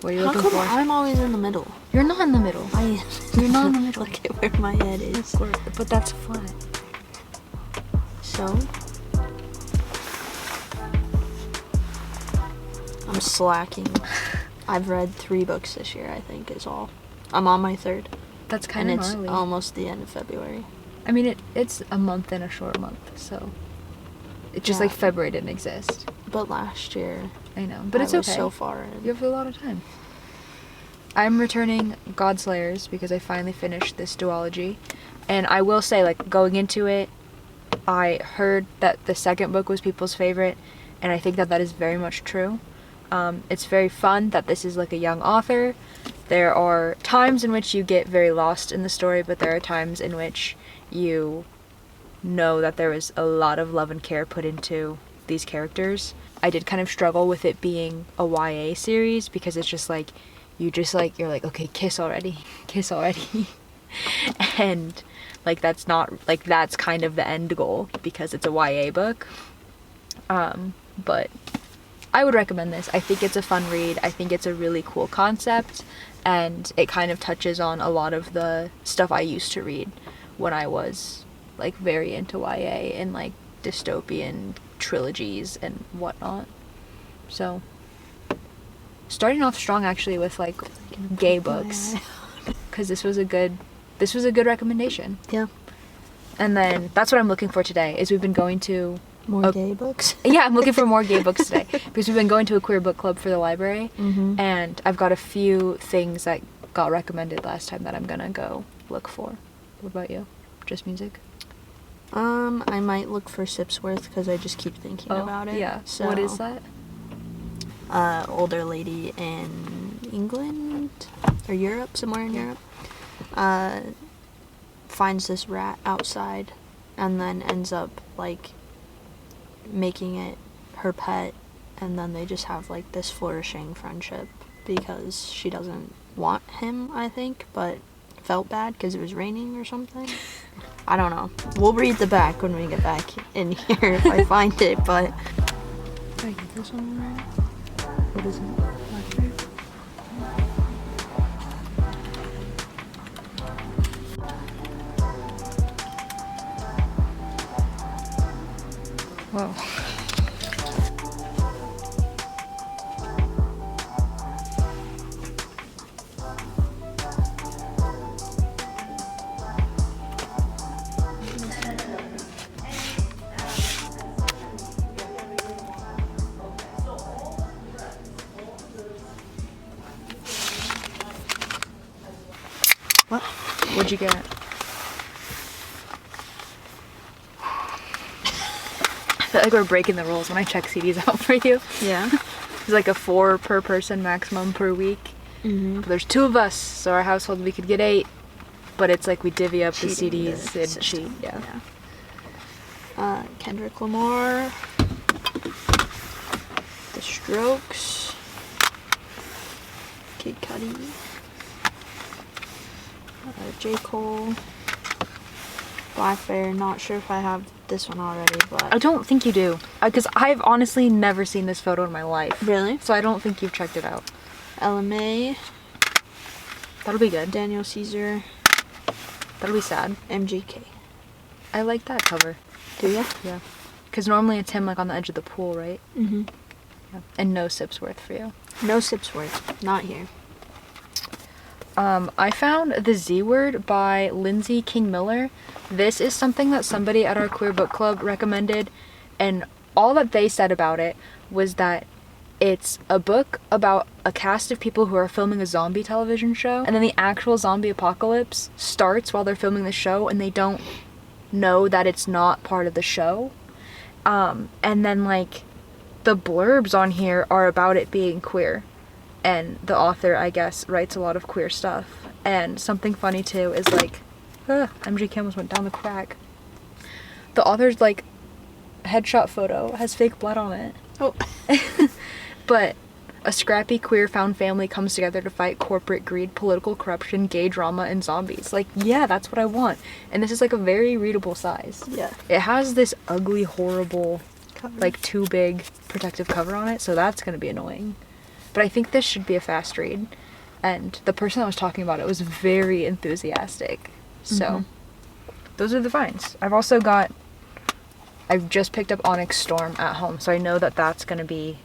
What are you How looking come for? I'm always in the middle? You're not in the middle. You're not in the middle. Look at where my head is. But that's flat. So? I'm slacking. I've read 3 books this year, I think, is all. I'm on my 3rd. That's kind of And gnarly. it's almost the end of February. I mean, it's a month and a short month, so... It's just Yeah. like February didn't exist. But last year, I know. But it's I was okay. so far in. You have a lot of time. I'm returning Godslayers because I finally finished this duology. And I will say, like, going into it, I heard that the second book was people's favorite, and I think that that is very much true. It's very fun that this is like a young author. There are times in which you get very lost in the story, but there are times in which you know that there was a lot of love and care put into these characters. I did kind of struggle with it being a YA series because it's just like, you're like, okay, kiss already. And like, that's kind of the end goal because it's a YA book. But I would recommend this. I think it's a fun read. I think it's a really cool concept, and it kind of touches on a lot of the stuff I used to read when I was like very into YA and like dystopian trilogies and whatnot. So starting off strong actually with like gay books, because this was a good recommendation. Yeah. And then that's what I'm looking for today, is we've been going to More gay books? yeah, I'm looking for more gay books today because we've been going to a queer book club for the library, and I've got a few things that got recommended last time that I'm gonna go look for. What about you? Just music? I might look for Sipsworth because I just keep thinking about it. Yeah. So, What is that? Older lady in England or Europe, somewhere in Europe, finds this rat outside and then ends up like making it her pet, and then they just have like this flourishing friendship because she doesn't want him, I think, but felt bad because it was raining or something. I don't know. We'll read the back when we get back in here if I find it, but... Did I get this one right? What is it? Whoa. What? What'd you get? I feel like we're breaking the rules when I check CDs out for you. Yeah. It's like a 4 per person maximum per week. Mm-hmm. But there's 2 of us, so our household we could get 8. But it's like we divvy up the Cheating CDs the and system. cheat. Yeah. Kendrick Lamar. The Strokes. Kid Cudi. J. Cole. Black Bear. Not sure if I have this one already, but... I don't think you do. Because I've honestly never seen this photo in my life. Really? So I don't think you've checked it out. LMA. That'll be good. Daniel Caesar. That'll be sad. MGK. I like that cover. Do ya? Yeah. Because normally it's him like on the edge of the pool, right? Mm-hmm. Yeah. And no Sipsworth for you. No Sipsworth. Not here. I found The Z Word by Lindsay King Miller. This is something that somebody at our queer book club recommended, and all that they said about it was that it's a book about a cast of people who are filming a zombie television show, and then the actual zombie apocalypse starts while they're filming the show, and they don't know that it's not part of the show. And then like the blurbs on here are about it being queer. And the author, I guess, writes a lot of queer stuff. And something funny, too, is, like... MGK almost went down the crack. The author's, like, headshot photo has fake blood on it. Oh. But a scrappy queer found family comes together to fight corporate greed, political corruption, gay drama, and zombies. Like, yeah, that's what I want. And this is, like, a very readable size. Yeah. It has this ugly, horrible, Cover. like, too big protective cover on it, so that's gonna be annoying. But I think this should be a fast read. And the person that was talking about it was very enthusiastic. So, those are the finds. I've just picked up Onyx Storm at home, so I know that that's going to be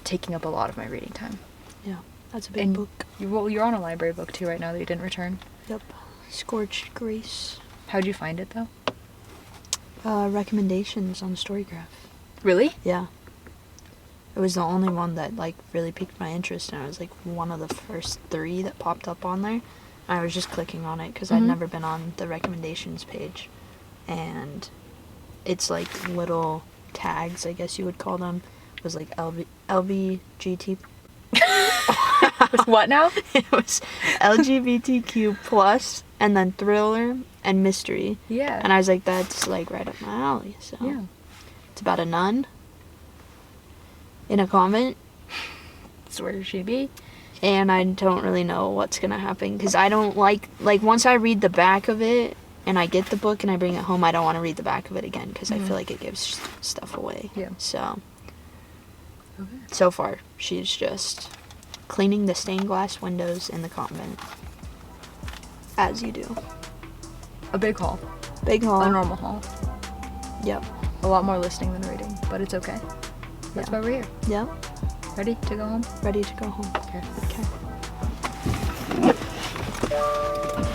taking up a lot of my reading time. Yeah, that's a big book. You're on a library book too right now that you didn't return. Yep. Scorched Grace. How'd you find it though? Recommendations on Storygraph. Really? Yeah. It was the only one that, like, really piqued my interest, and it was, like, one of the first 3 that popped up on there. I was just clicking on it because I'd never been on the recommendations page. And it's, like, little tags, I guess you would call them. It was, like, LBGT. What now? It was LGBTQ plus, and then thriller and mystery. Yeah. And I was like, that's, like, right up my alley, so. Yeah. It's about a nun in a convent. That's where she be. And I don't really know what's gonna happen because I don't like once I read the back of it and I get the book and I bring it home, I don't want to read the back of it again because I feel like it gives stuff away. Yeah. So so far she's just cleaning the stained glass windows in the convent, as you do. A big haul. Big haul. A normal haul. Yep. A lot more listening than reading, but it's okay. That's why we're here. Yep. Ready to go home? Ready to go home. Okay. Okay.